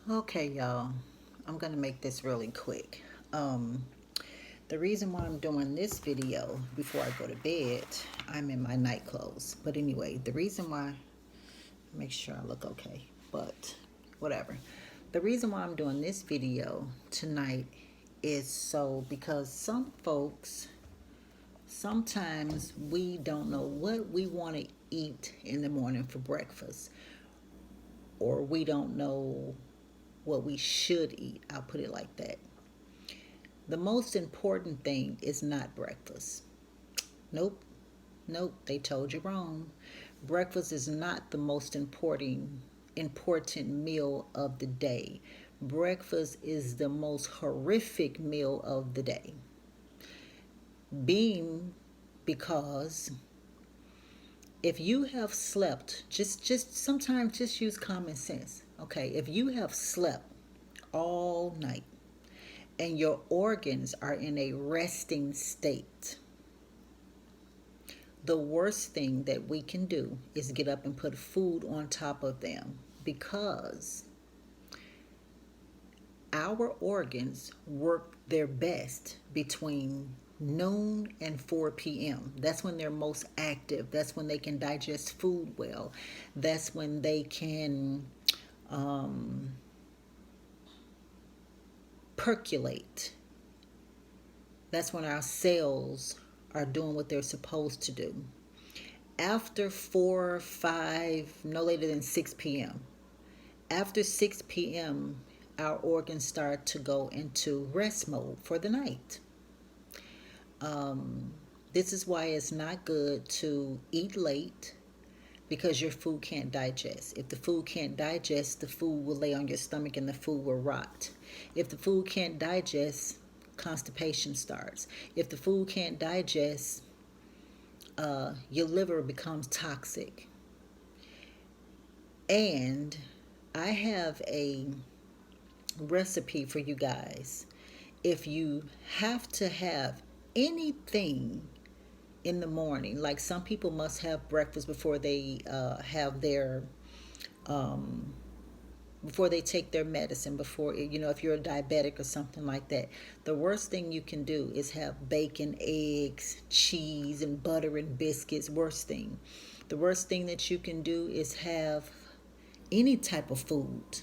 Okay, y'all. I'm gonna make this really quick. Um, the reason why I'm doing this video before I go to bed, I'm in my night clothes. But anyway, the reason why, make sure I look okay. But whatever. The reason why I'm doing this video tonight is so because some folks sometimes we don't know what we want to eat in the morning for breakfast, or we don't know what we should eat. I'll put it like that. The most important thing is not breakfast. Nope, nope, they told you wrong. Breakfast is not the most important meal of the day. Breakfast is the most horrific meal of the day. Being because if you have slept, just sometimes just use common sense. Okay, if you have slept all night and your organs are in a resting state, the worst thing that we can do is get up and put food on top of them, because our organs work their best between noon and 4 p.m. That's when they're most active. That's when they can digest food well. That's when they can um, percolate. That's when our cells are doing what they're supposed to do. After 4, 5, no later than 6 p.m. After 6 p.m., our organs start to go into rest mode for the night. Um, this is why it's not good to eat late, because your food can't digest. If the food can't digest, the food will lay on your stomach and the food will rot. If the food can't digest, constipation starts. If the food can't digest, your liver becomes toxic. And I have a recipe for you guys. If you have to have anything in the morning, like some people must have breakfast before they have their um, before they take their medicine, before, if you're a diabetic or something like that, the worst thing you can do is have bacon, eggs, cheese, and butter and biscuits. Worst thing. The worst thing that you can do is have any type of food.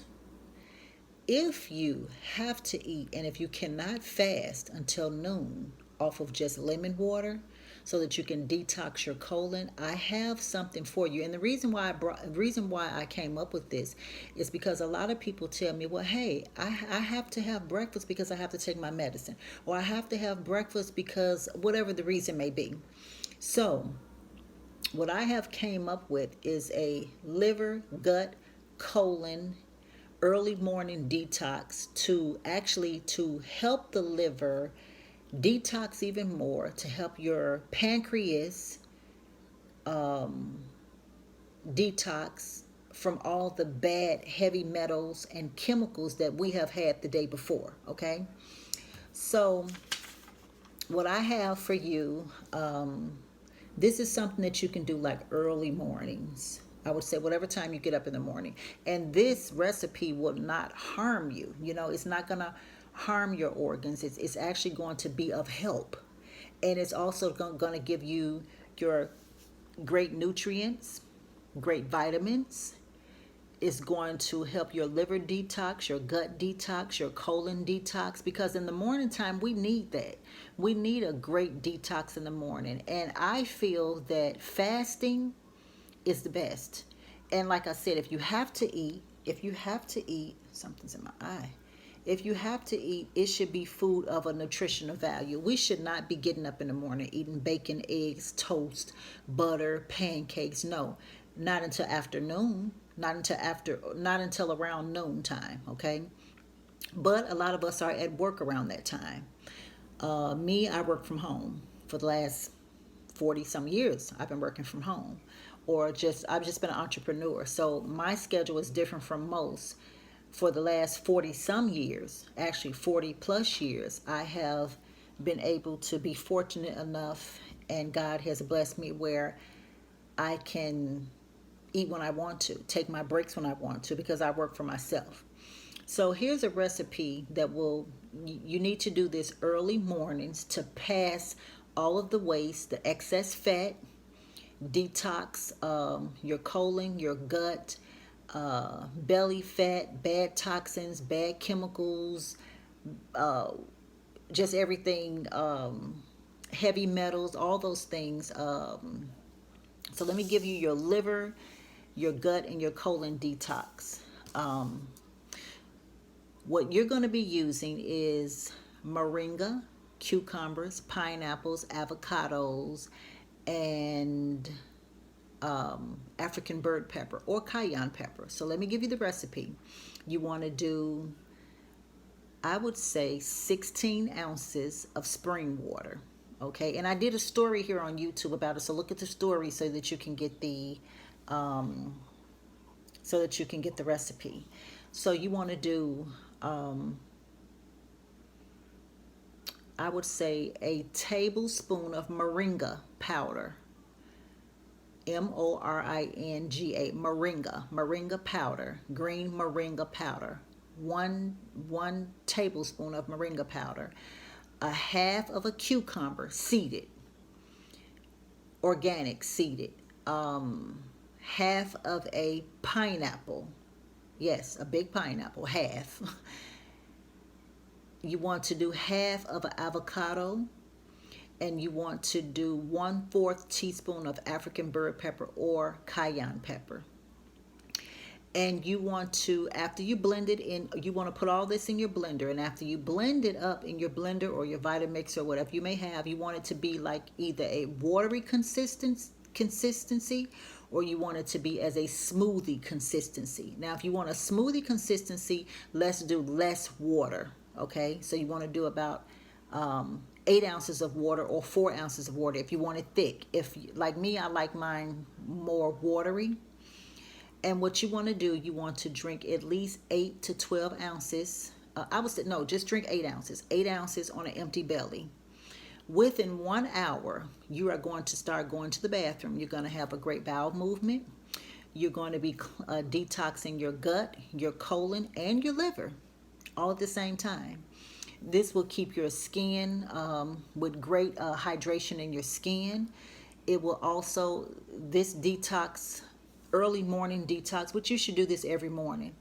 If you have to eat, and if you cannot fast until noon off of just lemon water so that you can detox your colon, I have something for you. And the reason why I came up with this is because a lot of people tell me, well, hey, I have to have breakfast because I have to take my medicine, or I have to have breakfast because whatever the reason may be. So what I have came up with is a liver, gut, colon early morning detox, to help the liver detox even more, to help your pancreas um, detox from all the bad heavy metals and chemicals that we have had the day before. Okay, so what I have for you, this is something that you can do like early mornings. I would say whatever time you get up in the morning. And this recipe will not harm you. It's not going to harm your organs. It's actually going to be of help. And it's also going to give you your great nutrients, great vitamins. It's going to help your liver detox, your gut detox, your colon detox, because in the morning time we need that. We need a great detox in the morning. And I feel that fasting is the best. And like I said, if you have to eat, something's in my eye. If you have to eat, it should be food of a nutritional value. We should not be getting up in the morning eating bacon, eggs, toast, butter, pancakes. No, not until afternoon. Not until around noon time. Okay, but a lot of us are at work around that time. Me, I work from home for the last 40 some years. I've been working from home, or I've just been an entrepreneur. So my schedule is different from most. For the last 40 some years, actually 40 plus years, I have been able to be fortunate enough, and God has blessed me where I can eat when I want to, take my breaks when I want to, because I work for myself. So here's a recipe that you need to do this early mornings to pass all of the waste, the excess fat, detox your colon, your gut, belly fat, bad toxins, bad chemicals, uh, just everything, heavy metals, all those things. So let me give you your liver, your gut, and your colon detox. Um, what you're going to be using is moringa, cucumbers, pineapples, avocados, and African bird pepper or cayenne pepper. So let me give you the recipe. You want to do, I would say, 16 ounces of spring water. Okay, and I did a story here on YouTube about it, so look at the story so that you can get the recipe. So you want to do, I would say, a tablespoon of moringa powder. Moringa, moringa powder, green moringa powder. One tablespoon of moringa powder, a half of a cucumber seeded, organic seeded, half of a pineapple, yes, a big pineapple, half. You want to do half of an avocado, and you want to do 1/4 teaspoon of African bird pepper or cayenne pepper. And you want to, after you blend it in, you want to put all this in your blender, and after you blend it up in your blender or your Vitamix or whatever you may have, you want it to be like either a watery consistency, or you want it to be as a smoothie consistency. Now if you want a smoothie consistency, let's do less water. Okay, so you want to do about 8 ounces of water or 4 ounces of water if you want it thick. If, like me, I like mine more watery. And what you want to do, you want to drink at least 8 to 12 ounces. I would say, no, just drink 8 ounces. 8 ounces on an empty belly. Within 1 hour, you are going to start going to the bathroom. You're going to have a great bowel movement. You're going to be detoxing your gut, your colon, and your liver all at the same time. This will keep your skin with great hydration in your skin. It will also, this detox, early morning detox, which you should do this every morning,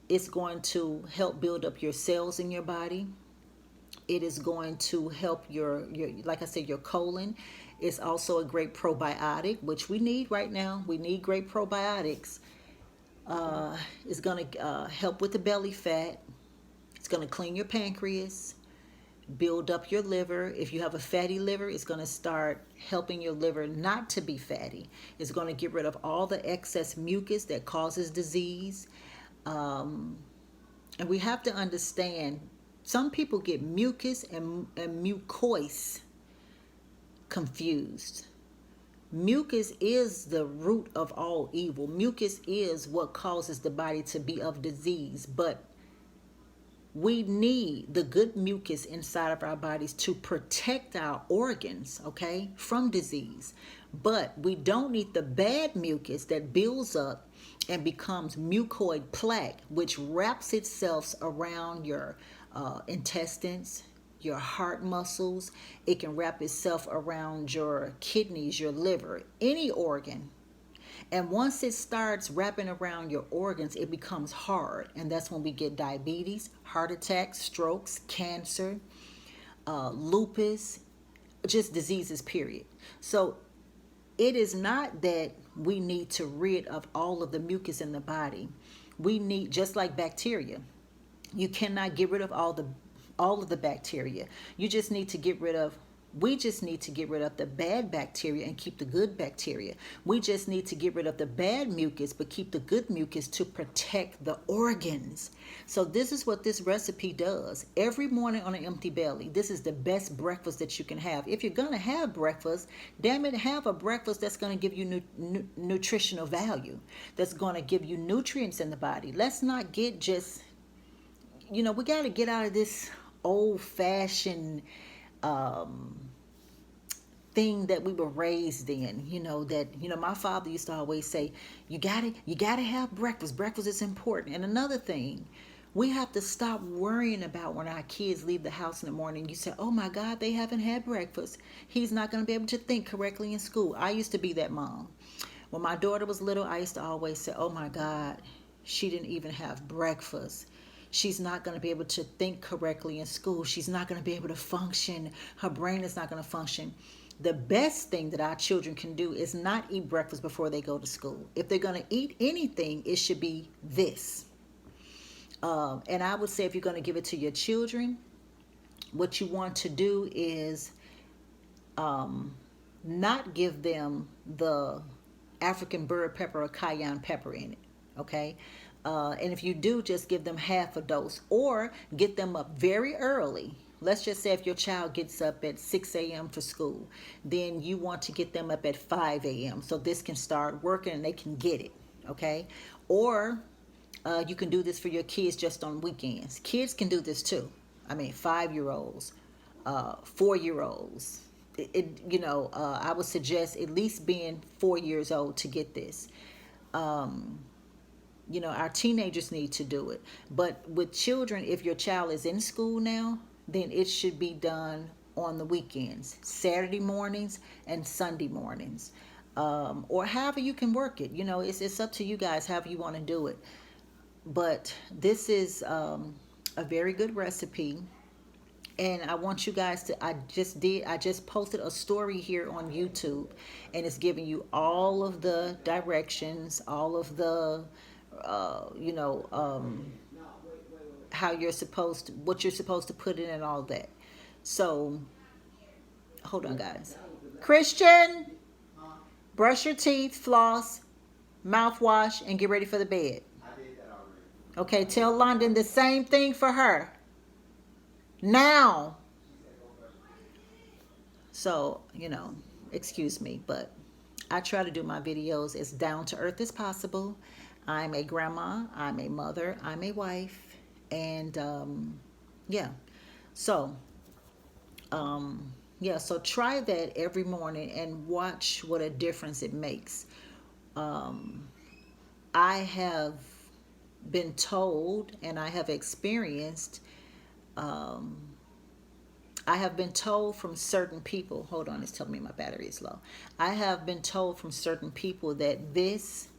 it's going to help build up your cells in your body. It is going to help your like I said, your colon. It's also a great probiotic, which we need right now. We need great probiotics. It's going to help with the belly fat. It's going to clean your pancreas, build up your liver. If you have a fatty liver, it's going to start helping your liver not to be fatty. It's going to get rid of all the excess mucus that causes disease. And we have to understand, some people get mucus and mucois confused. Mucus is the root of all evil. Mucus is what causes the body to be of disease, but we need the good mucus inside of our bodies to protect our organs, okay, from disease. But we don't need the bad mucus that builds up and becomes mucoid plaque, which wraps itself around your intestines, your heart muscles. It can wrap itself around your kidneys, your liver, any organ. And once it starts wrapping around your organs, it becomes hard. And that's when we get diabetes, heart attacks, strokes, cancer, lupus, just diseases, period. So it is not that we need to rid of all of the mucus in the body. We need, just like bacteria, you cannot get rid of all of the bacteria. You just need to get rid of We just need to get rid of the bad bacteria and keep the good bacteria. We just need to get rid of the bad mucus but keep the good mucus to protect the organs. So this is what this recipe does. Every morning on an empty belly, this is the best breakfast that you can have. If you're going to have breakfast, damn it, have a breakfast that's going to give you nutritional value, that's going to give you nutrients in the body. Let's not get just, we got to get out of this old-fashioned thing that we were raised in, my father used to always say, you gotta have breakfast. Breakfast is important. And another thing, We have to stop worrying about when our kids leave the house in the morning. You say, oh my God, they haven't had breakfast. He's not going to be able to think correctly in school. I used to be that mom. When my daughter was little, I used to always say, oh my God, she didn't even have breakfast. She's not going to be able to think correctly in school. She's not going to be able to function. Her brain is not going to function. The best thing that our children can do is not eat breakfast before they go to school. If they're going to eat anything, it should be this. And I would say if you're going to give it to your children, what you want to do is not give them the African bird pepper or cayenne pepper in it. Okay. And if you do, just give them half a dose or get them up very early. Let's just say if your child gets up at 6 a.m. for school, then you want to get them up at 5 a.m. so this can start working and they can get it. Okay. Or you can do this for your kids just on weekends. Kids can do this too. I mean, 5-year-olds, 4-year-olds. I would suggest at least being 4 years old to get this. Our teenagers need to do it. But with children, if your child is in school now, then it should be done on the weekends, Saturday mornings and Sunday mornings, or however you can work it. It's up to you guys, however you want to do it. But this is a very good recipe. And I want you guys to, I just posted a story here on YouTube, and it's giving you all of the directions, all of the, how what you're supposed to put in and all that. So, hold on, guys. Christian, brush your teeth, floss, mouthwash, and get ready for the bed. Okay, tell London the same thing for her. Now. So, excuse me, but I try to do my videos as down to earth as possible. I'm a grandma, I'm a mother, I'm a wife, and yeah. So, so try that every morning and watch what a difference it makes. I have been told and I have experienced I have been told from certain people, hold on, it's telling me my battery is low. I have been told from certain people that this,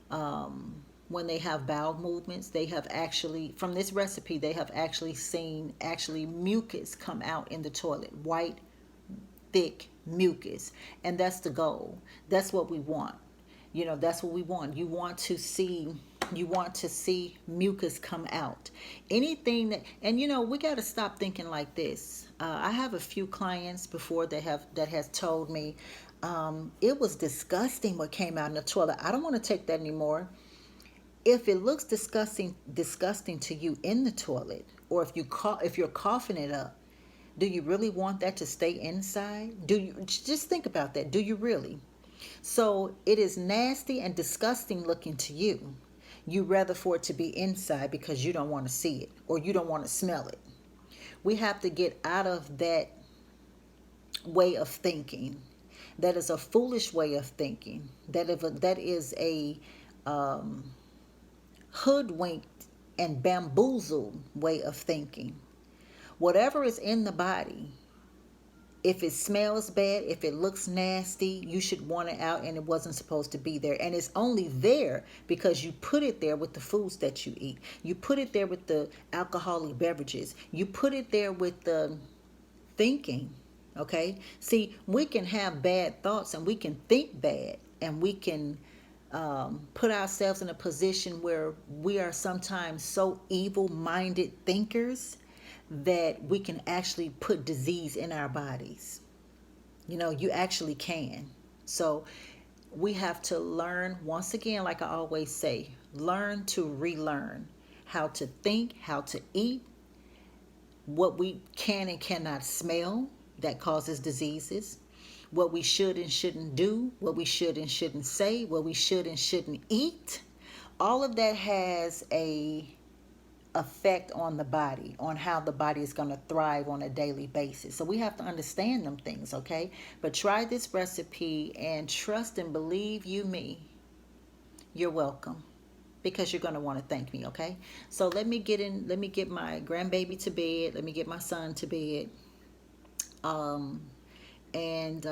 when they have bowel movements, they have actually, from this recipe, they have actually seen mucus come out in the toilet, white, thick mucus. And that's the goal. That's what we want. That's what we want. You want to see mucus come out. Anything that, and we got to stop thinking like this. I have a few clients before that has told me it was disgusting what came out in the toilet. I don't want to take that anymore. If it looks disgusting to you in the toilet, or if you're coughing it up, do you really want that to stay inside? Do you just think about that? Do you really? So it is nasty and disgusting looking to you. You rather for it to be inside because you don't want to see it or you don't want to smell it. We have to get out of that way of thinking. That is a foolish way of thinking. That is a hoodwinked and bamboozled way of thinking. Whatever is in the body, if it smells bad, if it looks nasty, you should want it out, and it wasn't supposed to be there. And it's only there because you put it there with the foods that you eat. You put it there with the alcoholic beverages. You put it there with the thinking, okay? See, we can have bad thoughts and we can think bad, and we can put ourselves in a position where we are sometimes so evil-minded thinkers that we can actually put disease in our bodies. You actually can. So we have to learn, once again, like I always say, learn to relearn how to think, how to eat, what we can and cannot smell that causes diseases, what we should and shouldn't do, what we should and shouldn't say, what we should and shouldn't eat. All of that has a effect on the body, on how the body is going to thrive on a daily basis. So we have to understand them things, okay? But try this recipe and trust and believe you me, you're welcome. because you're going to want to thank me, okay? So let me get my grandbaby to bed. Let me get my son to bed. Um, and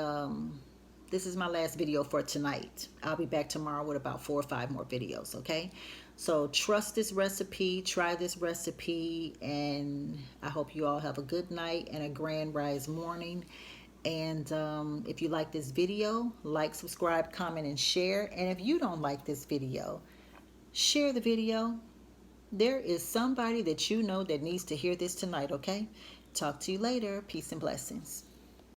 this is my last video for tonight. I'll be back tomorrow with about 4 or 5 more videos, okay? So trust this recipe, try this recipe, and I hope you all have a good night and a grand rise morning. And if you like this video, like, subscribe, comment, and share. And if you don't like this video, share the video. There is somebody that you know that needs to hear this tonight, okay? Talk to you later. Peace and blessings.